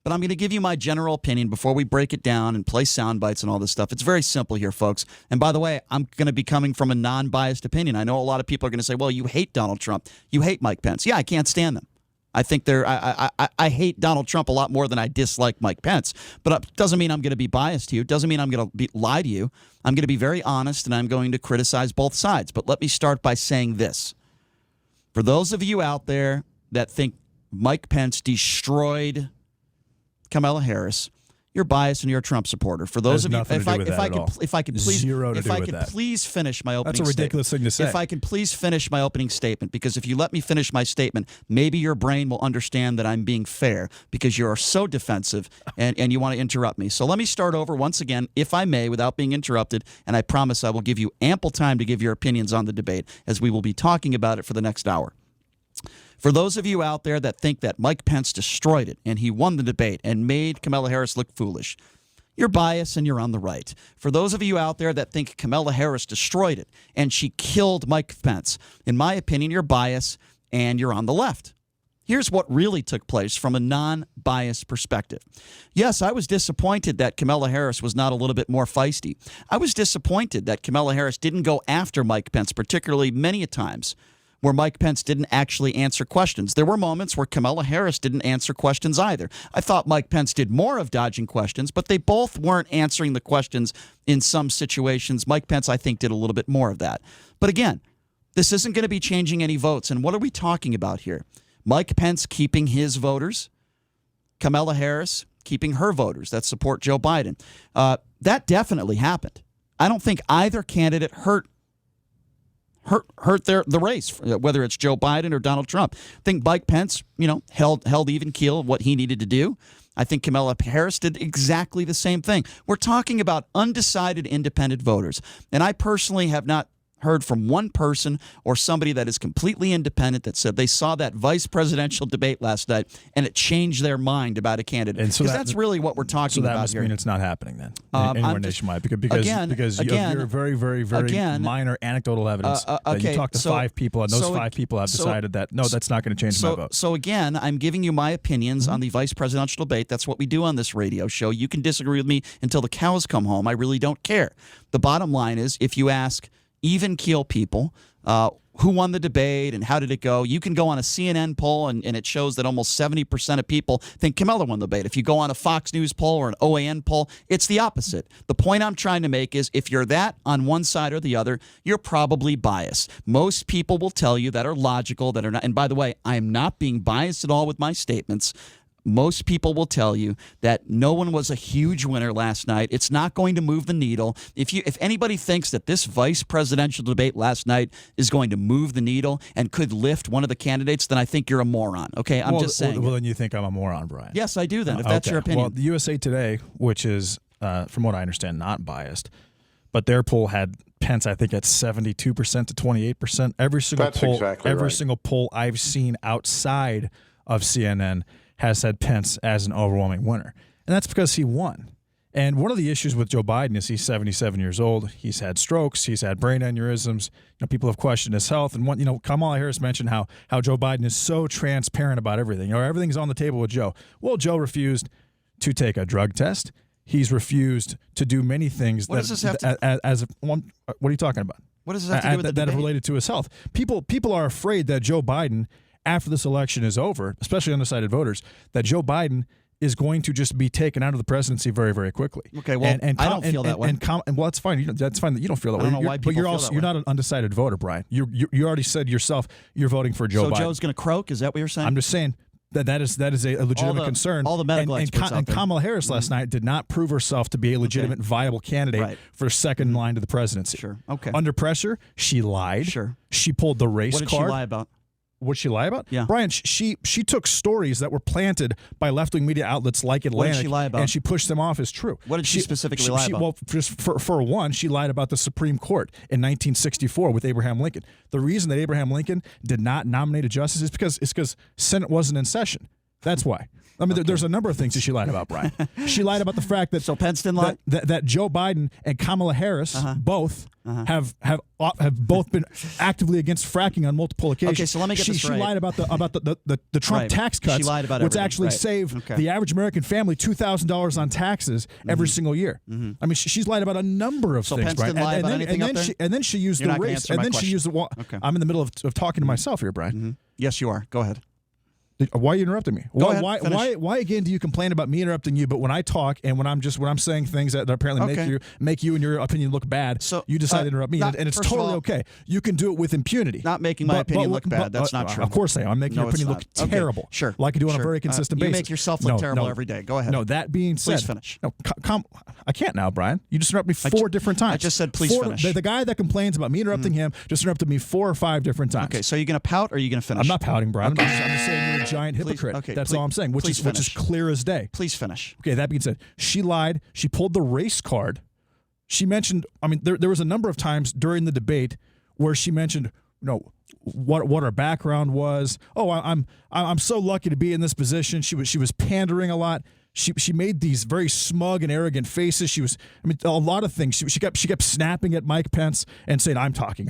but I'm going to give you my general opinion before we break it down and play sound bites and all this stuff. It's very simple here, folks. And by the way, I'm going to be coming from a non-biased opinion. I know a lot of people are going to say, well, you hate Donald Trump. You hate Mike Pence. Yeah, I can't stand them. I think I hate Donald Trump a lot more than I dislike Mike Pence. But it doesn't mean I'm going to be biased to you. It doesn't mean I'm going to lie to you. I'm going to be very honest, and I'm going to criticize both sides. But let me start by saying this. For those of you out there that think Mike Pence destroyed Kamala Harris, you're biased and you're a Trump supporter. For those of you, if I could please finish my opening statement. That's a ridiculous thing to say. If I can please finish my opening statement, because if you let me finish my statement, maybe your brain will understand that I'm being fair, because you are so defensive and you want to interrupt me. So let me start over once again, if I may, without being interrupted, and I promise I will give you ample time to give your opinions on the debate, as we will be talking about it for the next hour. For those of you out there that think that Mike Pence destroyed it and he won the debate and made Kamala Harris look foolish, you're biased and you're on the right. For those of you out there that think Kamala Harris destroyed it and she killed Mike Pence, in my opinion, you're biased and you're on the left. Here's what really took place from a non-biased perspective. Yes, I was disappointed that Kamala Harris was not a little bit more feisty. I was disappointed that Kamala Harris didn't go after Mike Pence, particularly many a times where Mike Pence didn't actually answer questions. There were moments where Kamala Harris didn't answer questions either. I thought Mike Pence did more of dodging questions, but they both weren't answering the questions in some situations. Mike Pence, I think, did a little bit more of that. But again, this isn't going to be changing any votes. And what are we talking about here? Mike Pence keeping his voters, Kamala Harris keeping her voters that support Joe Biden. That definitely happened. I don't think either candidate hurt the race, whether it's Joe Biden or Donald Trump. I think Mike Pence, held even keel of what he needed to do. I think Kamala Harris did exactly the same thing. We're talking about undecided independent voters. And I personally have not heard from one person or somebody that is completely independent that said they saw that vice presidential debate last night and it changed their mind about a candidate. And so that's really what we're talking about here. So that must mean it's not happening then anywhere nationwide because you're very, very, very minor anecdotal evidence that you talked to 5 people and those 5 people have decided that, no, that's not going to change my vote. So again, I'm giving you my opinions on the vice presidential debate. That's what we do on this radio show. You can disagree with me until the cows come home. I really don't care. The bottom line is, if you ask even keel people who won the debate and how did it go, you can go on a CNN poll and it shows that almost 70% of people think Kamala won the debate. If you go on a Fox News poll or an OAN poll, it's the opposite. The point I'm trying to make is, if you're that on one side or the other, you're probably biased. Most people will tell you that are logical, that are not. And by the way, I am not being biased at all with my statements. Most people will tell you that no one was a huge winner last night. It's not going to move the needle. If anybody thinks that this vice presidential debate last night is going to move the needle and could lift one of the candidates, then I think you're a moron. Okay, I'm just saying. Well, then you think I'm a moron, Brian. Yes, I do then, if that's your opinion. Well, the USA Today, which is, from what I understand, not biased, but their poll had Pence, I think, at 72% to 28%. Every single poll I've seen outside of CNN has had Pence as an overwhelming winner. And that's because he won. And one of the issues with Joe Biden is he's 77 years old. He's had strokes. He's had brain aneurysms. People have questioned his health. And Kamala Harris mentioned how Joe Biden is so transparent about everything. Everything's on the table with Joe. Well, Joe refused to take a drug test. He's refused to do many things. What does this have to what are you talking about? What does this have to do with the debate? That are related to his health. People are afraid that Joe Biden, after this election is over, especially undecided voters, that Joe Biden is going to just be taken out of the presidency very, very quickly. Okay, well, I don't feel that way. Well, it's fine. That's fine that you don't feel that way. I don't know why people feel that way. You're not an undecided voter, Brian. You already said yourself you're voting for Joe Biden. So Joe's going to croak? Is that what you're saying? I'm just saying that is a legitimate concern. All the medical experts out there. And Kamala Harris last night did not prove herself to be a legitimate, viable candidate for second line to the presidency. Sure. Okay. Under pressure, she lied. Sure. She pulled the race card. What did she lie about? What'd she lie about? Yeah. Brian, she took stories that were planted by left-wing media outlets like Atlantic. What did she lie about? And she pushed them off as true. What dshe specifically lie about? Well, just for one, she lied about the Supreme Court in 1964 with Abraham Lincoln. The reason that Abraham Lincoln did not nominate a justice is because Senate wasn't in session. That's why. I mean, there's a number of things that she lied about, Brian. She lied about the fact that Pence didn't lie? That Joe Biden and Kamala Harris both have both been actively against fracking on multiple occasions. Okay, so let me get this She right. lied about the Trump tax cuts, She lied about which everything. actually save the average American family $2,000 on taxes every single year. I mean, she's lied about a number of things, Pence Brian. didn't lie about anything up there? And then she used You're the not gonna race. answer And my then she question. used the. Okay. I'm in the middle of talking to myself here, Brian. Yes, you are. Go ahead. Why are you interrupting me? Go ahead, finish. Why again do you complain about me interrupting you? But when I talk and when I'm saying things that apparently make you and your opinion look bad, So, you decide to interrupt me, and it's first of totally all, okay. You can do it with impunity. Not making my opinion look bad. That's not true. Of course I am. I'm making your opinion look terrible. Sure. Like I do on a very consistent basis. You make yourself look terrible every day. Go ahead. No, that being said, please finish. No, I can't now, Brian. You just interrupted me four different times. I just said please finish. The guy that complains about me interrupting him just interrupted me 4 or 5 different times. Okay, so are you going to pout or are you going to finish? I'm not pouting, Brian. Okay. I'm just saying you're a giant hypocrite. That's all I'm saying, which is clear as day. Please finish. Okay, that being said, she lied. She pulled the race card. She mentioned, I mean, there was a number of times during the debate where she mentioned, what her background was. Oh, I'm so lucky to be in this position. She was pandering a lot. She made these very smug and arrogant faces. A lot of things. She kept snapping at Mike Pence and saying, I'm talking.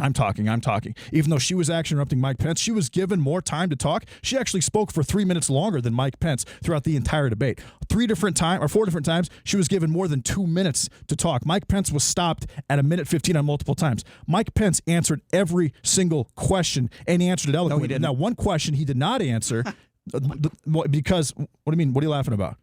Even though she was actually interrupting Mike Pence, she was given more time to talk. She actually spoke for 3 minutes longer than Mike Pence throughout the entire debate. 4 different times, she was given more than 2 minutes to talk. Mike Pence was stopped at 1:15 on multiple times. Mike Pence answered every single question, and he answered it eloquently. No, he didn't. Now, one question he did not answer because, what do you mean? What are you laughing about?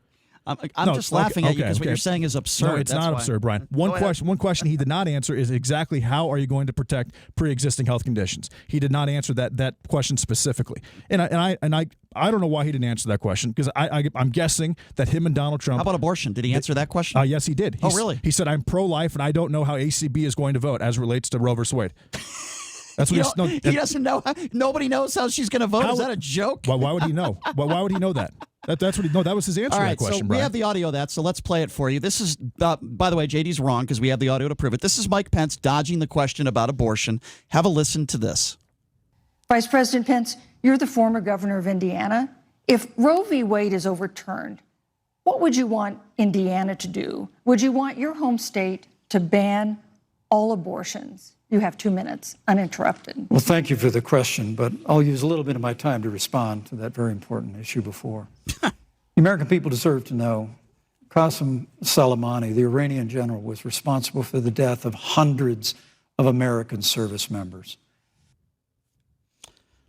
I'm just laughing at you because what you're saying is absurd. No, it's not absurd, Brian. One question he did not answer is exactly how are you going to protect pre-existing health conditions. He did not answer that question specifically, and I don't know why he didn't answer that question because I'm guessing that him and Donald Trump. How about abortion? Did he answer that question? Yes, he did. Really? He said, I'm pro-life and I don't know how ACB is going to vote as relates to Roe versus Wade. That's what he doesn't know. Nobody knows how she's going to vote. Is that a joke? Why would he know? Why would he know that? That's what he. No, that was his answer to that question. So Brian. we have the audio of that. So let's play it for you. This is, by the way, JD's wrong because we have the audio to prove it. This is Mike Pence dodging the question about abortion. Have a listen to this. Vice President Pence, you're the former governor of Indiana. If Roe v. Wade is overturned, what would you want Indiana to do? Would you want your home state to ban all abortions? You have 2 minutes, uninterrupted. Well, thank you for the question, but I'll use a little bit of my time to respond to that very important issue before. The American people deserve to know Qasem Soleimani, the Iranian general, was responsible for the death of hundreds of American service members.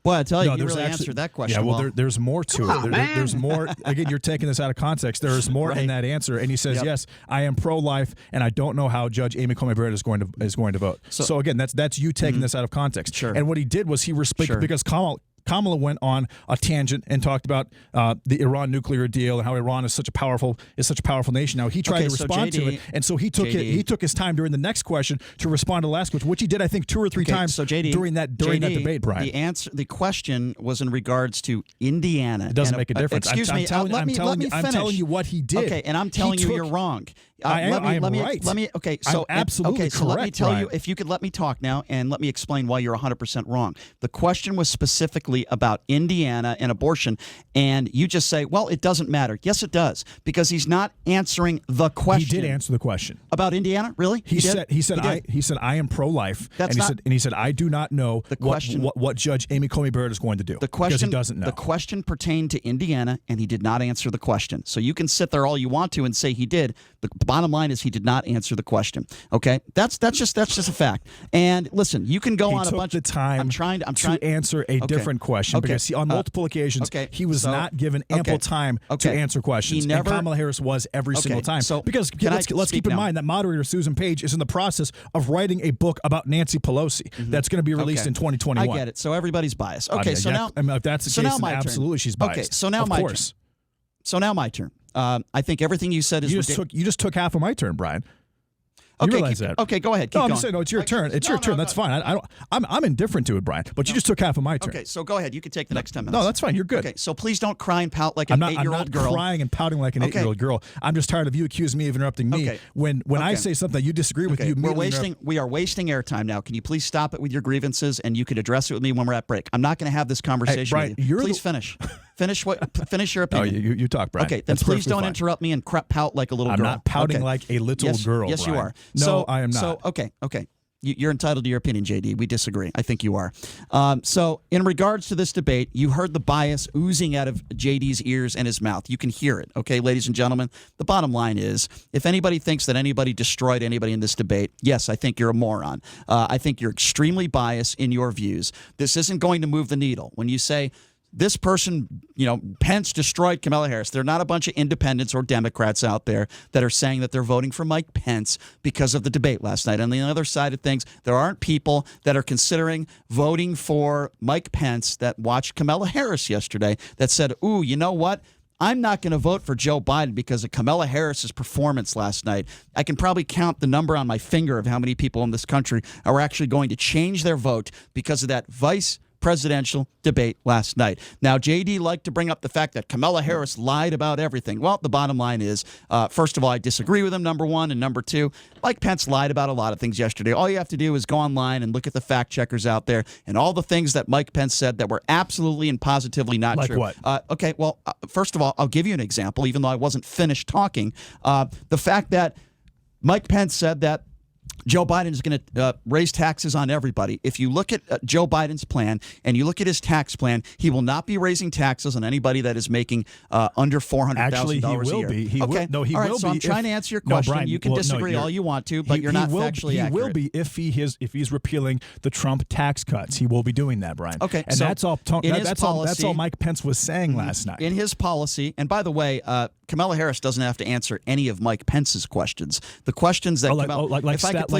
Well, I tell you, you really answered that question. Yeah, well, there's more to it. There's more. Again, you're taking this out of context. There is more in that answer, and he says, "Yes, I am pro-life, and I don't know how Judge Amy Coney Barrett is going to vote." So again, that's you taking this out of context. Sure. And what he did was he respected because Kamala went on a tangent and talked about the Iran nuclear deal and how Iran is such a powerful nation. Now he tried to respond to it, and so he took his time during the next question to respond to the last question, which he did I think 2 or 3 times during that debate. Brian, the question was in regards to Indiana. It doesn't make a difference. Excuse me. I'm telling you what he did. Okay, and I'm telling you you're wrong. I am right. Okay, so I'm absolutely correct. So let me tell you, Brian. if you could let me talk now, and let me explain why you're 100% wrong. The question was specifically about Indiana and abortion, and you just say, "Well, it doesn't matter." Yes, it does, because he's not answering the question. He did answer the question about Indiana. Really? He said I am pro-life, and he said I do not know what Judge Amy Coney Barrett is going to do because he doesn't know. The question pertained to Indiana, and he did not answer the question. So you can sit there all you want to and say he did. The bottom line is he did not answer the question. Okay, that's just a fact. And listen, you can go on a bunch of time. I'm trying to answer a different question because on multiple occasions he was not given ample time to answer questions. And Kamala Harris was every single time. So because let's keep in mind that moderator Susan Page is in the process of writing a book about Nancy Pelosi that's going to be released in 2021. I get it. So everybody's biased. Okay, now if that's the case, then absolutely she's biased. Okay, so now my turn. So now my turn. I think everything you said is ridiculous. You just took half of my turn, Brian. You realize that? Okay, go ahead. Keep I'm going. just saying, it's your turn. It's your turn. That's fine. I'm indifferent to it, Brian. But you just took half of my turn. Okay, so go ahead. You can take the next 10 minutes. No, that's fine. You're good. Okay, so please don't cry and pout like an 8-year-old girl. I'm not crying and pouting like an 8-year-old girl. I'm just tired of you accusing me of interrupting me when I say something that you disagree with. We are wasting airtime now. Can you please stop it with your grievances and you could address it with me when we're at break? I'm not going to have this conversation Brian, with you. Please finish. Finish your opinion. No, you talk, Brian. Okay, then please don't interrupt me and pout like a little girl. I'm not pouting like a little girl. Yes, Brian. you are. No, I am not. So, okay. you're entitled to your opinion, JD. We disagree. I think you are. So in regards to this debate, you heard the bias oozing out of JD's ears and his mouth. You can hear it, okay, ladies and gentlemen? The bottom line is, if anybody thinks that anybody destroyed anybody in this debate, yes, I think you're a moron. I think you're extremely biased in your views. This isn't going to move the needle. When you say, this person, Pence destroyed Kamala Harris. There are not a bunch of independents or Democrats out there that are saying that they're voting for Mike Pence because of the debate last night. On the other side of things, there aren't people that are considering voting for Mike Pence that watched Kamala Harris yesterday that said, ooh, you know what? I'm not going to vote for Joe Biden because of Kamala Harris's performance last night. I can probably count the number on my finger of how many people in this country are actually going to change their vote because of that vice presidential debate last night. Now, JD liked to bring up the fact that Kamala Harris lied about everything. Well, the bottom line is, first of all, I disagree with him, number one. And number two, Mike Pence lied about a lot of things yesterday. All you have to do is go online and look at the fact checkers out there and all the things that Mike Pence said that were absolutely and positively not true. Like what? Okay, well, first of all, I'll give you an example, even though I wasn't finished talking. The fact that Mike Pence said that Joe Biden is going to raise taxes on everybody. If you look at Joe Biden's plan and you look at his tax plan, he will not be raising taxes on anybody that is making under $400,000 a year. Actually, he will be. He okay. will. No, he all right, will so be. I'm trying to answer your question. Brian, you can disagree all you want to, but you're not factually accurate. He will be if he's repealing the Trump tax cuts. He will be doing that, Brian. Okay, and so that's all. That's all Mike Pence was saying last night. In his policy, and by the way, Kamala Harris doesn't have to answer any of Mike Pence's questions. The questions that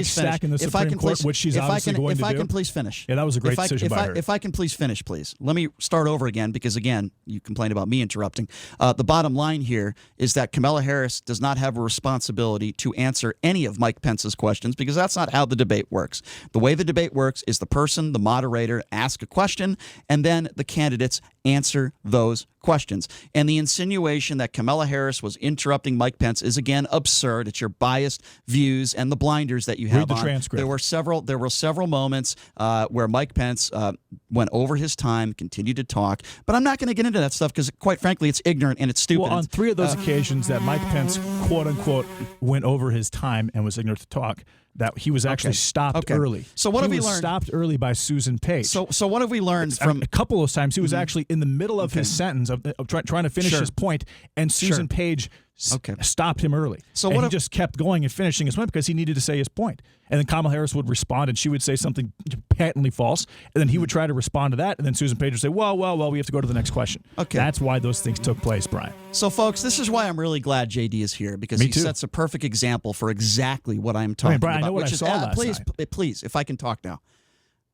stacking the Supreme Court, which she's obviously going to do. If I can please finish. Yeah, that was a great decision by her. If I can please finish, please. Let me start over again because, again, you complained about me interrupting. The bottom line here is that Kamala Harris does not have a responsibility to answer any of Mike Pence's questions because that's not how the debate works. The way the debate works is the person, the moderator, ask a question, and then the candidates answer those questions. And the insinuation that Kamala Harris was interrupting Mike Pence is, again, absurd. It's your biased views and the blinders that you have Read the on. transcript. There were several moments where Mike Pence went over his time, continued to talk. But I'm not going to get into that stuff because, quite frankly, it's ignorant and it's stupid. Well, on 3 of those occasions that Mike Pence, quote unquote, went over his time and was ignorant to talk, that he was actually stopped early. So what have we learned? Stopped early by Susan Page. So what have we learned from a couple of times? He was actually in the middle of his sentence of trying to finish his point, and Susan Page stopped him early. So he just kept going and finishing his point because he needed to say his point. And then Kamala Harris would respond, and she would say something patently false, and then he would try to respond to that, and then Susan Page would say, well, we have to go to the next question. Okay. That's why those things took place, Brian. So, folks, this is why I'm really glad JD is here, because he sets a perfect example for exactly what I'm talking Brian, about. I know what I saw last night. Please, if I can talk now.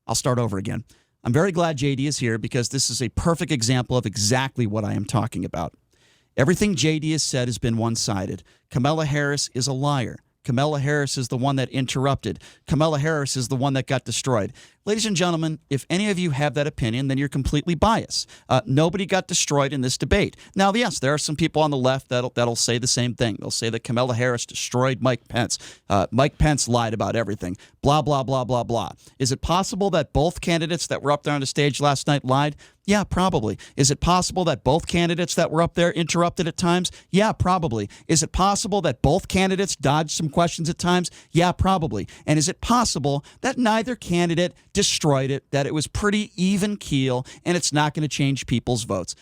I'll start over again. I'm very glad JD is here because this is a perfect example of exactly what I am talking about. Everything JD has said has been one-sided. Kamala Harris is a liar. Kamala Harris is the one that interrupted. Kamala Harris is the one that got destroyed. Ladies and gentlemen, if any of you have that opinion, then you're completely biased. Nobody got destroyed in this debate. Now, yes, there are some people on the left that'll say the same thing. They'll say that Kamala Harris destroyed Mike Pence. Mike Pence lied about everything. Blah, blah, blah, blah, blah. Is it possible that both candidates that were up there on the stage last night lied? Yeah, probably. Is it possible that both candidates that were up there interrupted at times? Yeah, probably. Is it possible that both candidates dodged some questions at times? Yeah, probably. And is it possible that neither candidate destroyed it, that it was pretty even keel, and it's not going to change people's votes?